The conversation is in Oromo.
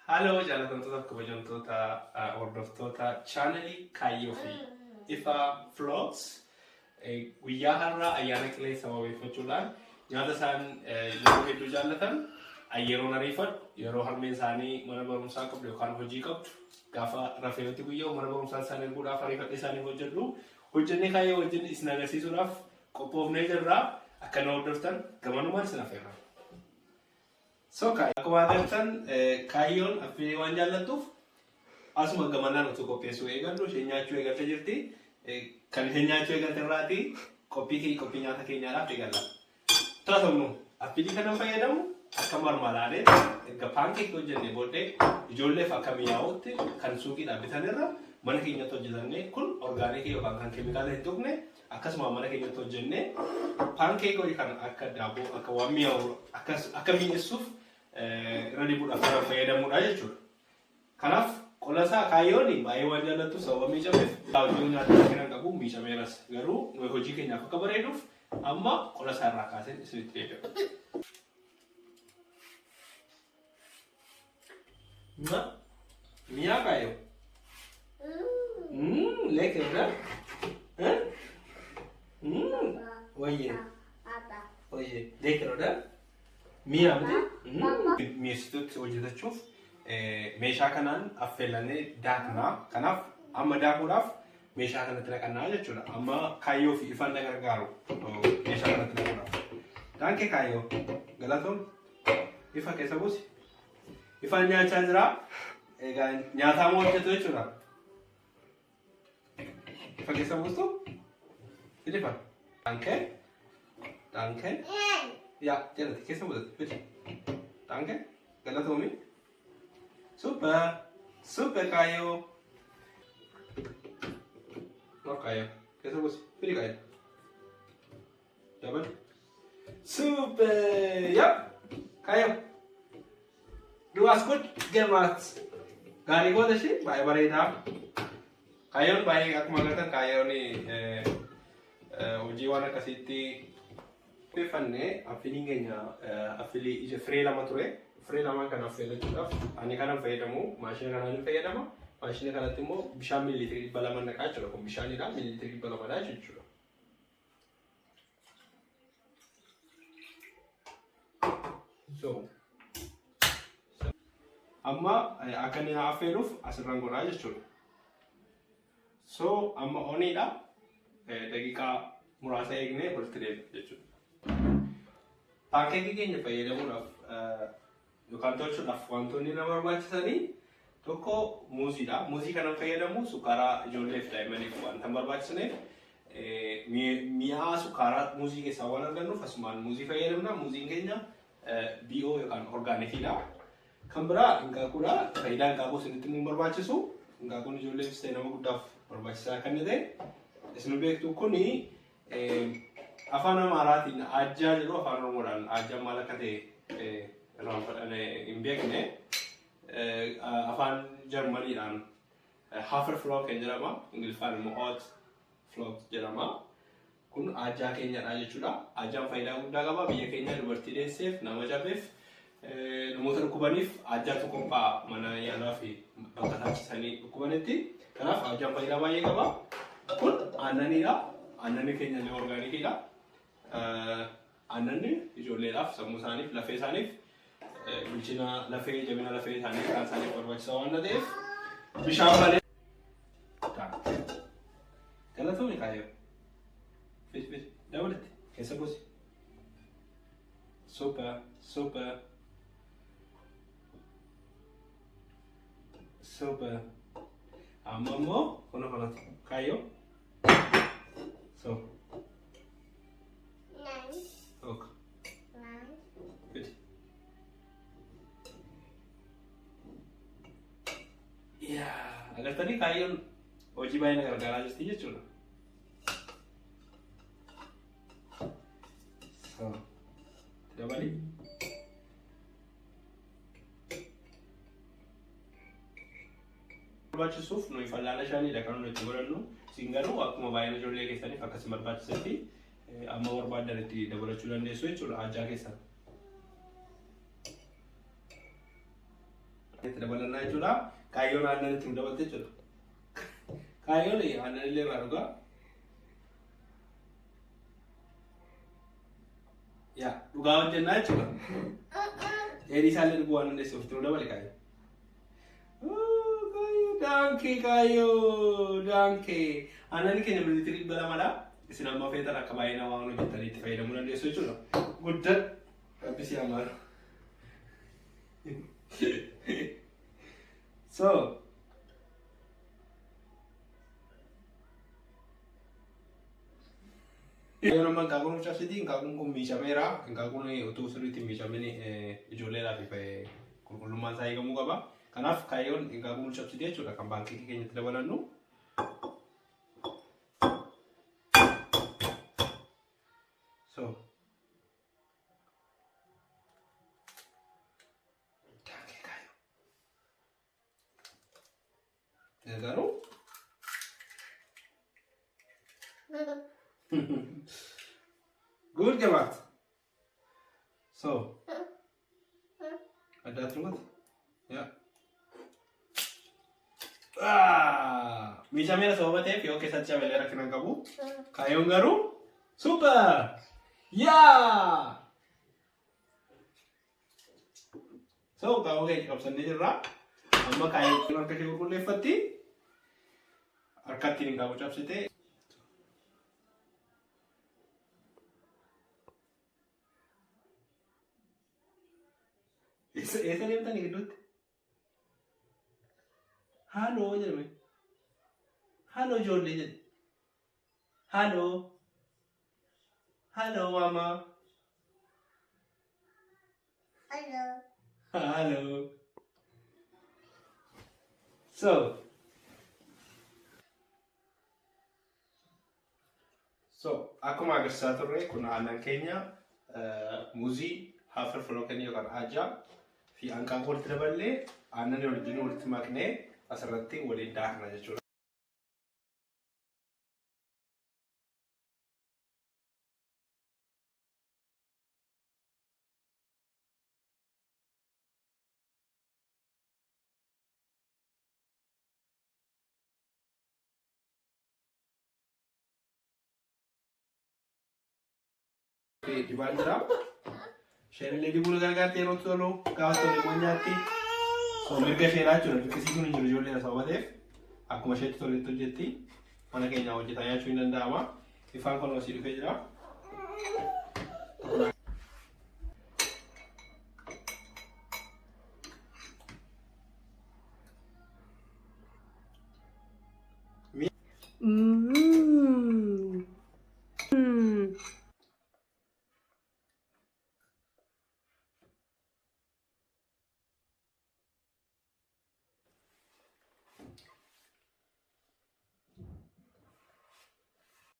Halloo jaallatamtoota kabajamtoota hordoftoota chaanalii Kaayyoo fi Ifaa Vlogs guyyaa har'aa ayyaana qilleensa wabeeffachuudhaan nyaata isaan yeroo hedduu jaallatan yeroo ariifadhu yeroo harmeen isaanii mana barumsaa qabdu yookaan hojii qabdu gaafa rafeetti guyyaa mana barumsaa isaanii erguudhaaf ariifadhe isaanii hojjennee Kaayyoo wajjin isin agarsiisuudhaaf qophoofnee jirra. Akka nu hordoftan gamanumaan isin affeerra. So akkuma agartan Kaayyoon affee waan jaallattuuf asuma gamanaan utuu qopheessuu eegallu isheen nyaachuu eegalte jirti. Kan isheen nyaachuu eegalte irraati qophii nyaata keenyaadhaaf eegalla. Taasifnu affilii kana fayyadamu akka marmalaalee erga paankeekii hojjennee booddee ijoolleef akka mi'aawutti kan suuqiidhaan bitanirra mana keenyatti hojjetannee kun orgaanikii yookaan kan keemikaala hin tuqne akkasuma mana keenyatti hojjennee paankeekii kan akka daaboo akka waan mi'aawu akka mi'eessuuf irra dibuudhaaf kan fayyadamudha jechuudha. Kanaaf qolasaa Kaayyoon baay'ee waan jaallattu sababa miicameef hojii nyaata kan qabu miicameeras garuu hojii keenyaaf akka bareeduuf amma qolasaa irraa kaaseen isinitti fayyadamu. Mia Kaayyo. Lekker hè? Oye. Oye, lekker hè? Mia miti? Mi'eessituutti hojjetachuuf meeshaa kanaan affeelannee daaknaa. Kanaaf amma daakuudhaaf meeshaa kanatti naqannaa jechuudha. Amma Kaayyoo fi Ifaan na gargaaru meeshaa kanatti naquudhaaf. Dankee Kaayyoo. Galatoon Ifa keessa buusi. Ifaan nyaachaa jira. Egaa nyaataa moo hojjetu jechuudha. Ifa keessa buustu? Filipa. Dankee. Dankee. Yaa jalatti keessa buusatu. Fili. Dankee. Galatoomi. Super. Super Kaayyoo. Nor Kaayyoo. Keessa buusi. Fili Kaayyoo. Dabal. Super. Yap. Kaayyoo. Du hast gut gemacht. Gaarii goota ishee baay'ee bareedaa. Kaayyoon baay'ee akkuma agartan Kaayyoon hojii waan akkasiitti qopheeffannee affiliin keenya affilii ija firee lama ture. Firee lamaan kan affeelachuudhaaf ani kanan fayyadamu maashina kanaan fayyadama. Maashina kanatti immoo bishaan miiliitirii 200 naqaa jechuudha. Kun bishaanidha miiliitirii 200 jechuudha. So amma akka inni affeeluuf asirraan godhaa jechuudha. So amma oniidha daqiiqaa muraasa eegnee walitti deebi'u jechuudha. Paankeekii keenya fayyadamuudhaaf yookaan tolchuudhaaf wantoonni nama barbaachisanii tokko muuziidha. Muuzii kanan fayyadamu sukkaara ijoolleef daa'immaniif wanta barbaachisneef mi'aa sukkaaraa muuzii keessaa waan argannuuf asumaan muuzii fayyadamna. Muuziin keenya BO yookaan orgaanikiidha. Kan biraa hanqaaquudha. Faayidaa hanqaaquu isinitti immoo barbaachisu. Hanqaaquun ijoolleefis ta'e nama guddaaf barbaachisaa kan ta'e. Isin beektu kuni afaan Amaaraatiin ajjaa jedhu afaan Oromoodhaan ajjaan maal akka ta'e irraan fudhannee hin beekne. Afaan Jarmaniidhaan Haferflock kan jedhama. Ingiliffaan immoo Oatflock jedhama. Kun ajjaa keenyadha jechuudha. Ajjaan faayidaa guddaa qaba. Biyya keenya dubartii deesseef nama jabeef namoota dhukkubaniif ajjaatu qophaa'a mana yaalaa fi bakka taasisanii dhukkubanitti. Kanaaf ajjaan faayidaa baay'ee qaba. Kun aannaniidha. Aannanni keenya illee orgaanikiidha. Aannanni ijoolleedhaaf sammuu isaaniif lafee isaaniif bilchina lafee jabina lafee isaaniif kan isaaniif barbaachisaa waan ta'eef bishaan malee. Galatoomii Kaayyoo. Fis dabalatti keessa buusi. Super. Super. Amma immoo kuna kanatti Kaayyoo. So. Nice. Okay. Nice. Good. Yeah. Agartanii Kaayyoon hojii baay'ee na gargaaraa jirti jechuudha. So. Dabali. Barbaachisuuf nuyi fallaala shaaniidha kan nuti godhannu. Isin garuu akkuma baay'ina ijoollee keessaniif akkasuma barbaachisetti amma barbaadan itti dabalachuu dandeessu jechuudha ajjaa keessan. Itti dabalannaa jechuudha. Kaayyoon aannan itti dabalte jechuudha. Kaayyoon aannan illee irraa dhugaa. Yaa dhugaa hojjennaa jechuudha. Dheedhii isaallee dhuguu waan dandeessuuf itti dabale kaayyoon. Kaayyoo daankee. Aannan keenya mililitiri 200dha. Isin amma feetan akka baay'ee namaa hojjetanii itti fayyadamuu dandeessu jechuudha. Guddaa rabbisi amaara. So yoo nama hanqaaquun cabsiti hanqaaquun kun miidhameera. Hanqaaquun utuu sirriitti miidhameen ijoolleedhaaf qulqullummaan isaa eegamuu qaba. Kanaaf kaayyoon hanqaaquun cabsiti jechuudha kan baankii keenyatti dabalannu. So Negaro? Good gemacht. So. Ada tunggu. Ya. Bisa mera sobat ya, pio ke sacha belera kena kabu. Kayong garu? Super. Ya. So, kau ke option ni jerah. Amma kayong kena kasih urut lefati. Arkat ini kau ucap sete. Esa dia betul ni kedut. Halo je me. Halo Jolly je. Halo. Halo mama. Hello. Halo. So, akkuma agarsiisaa turre kun aannan keenya muuzii haafar filookan yookaan ajaa fi hanqaaquu walitti daballee aannan waliin walitti maknee asirratti waliin daakna jechuudha. Di bandera, share lagi bulu gargar terus solo, kau solo monyati, so mereka share aja, mereka sih punya juri-juri yang sama deh. Aku masih itu jadi, mana kayaknya wajib tanya cuy nanda apa, Ivan kalau masih di kerja.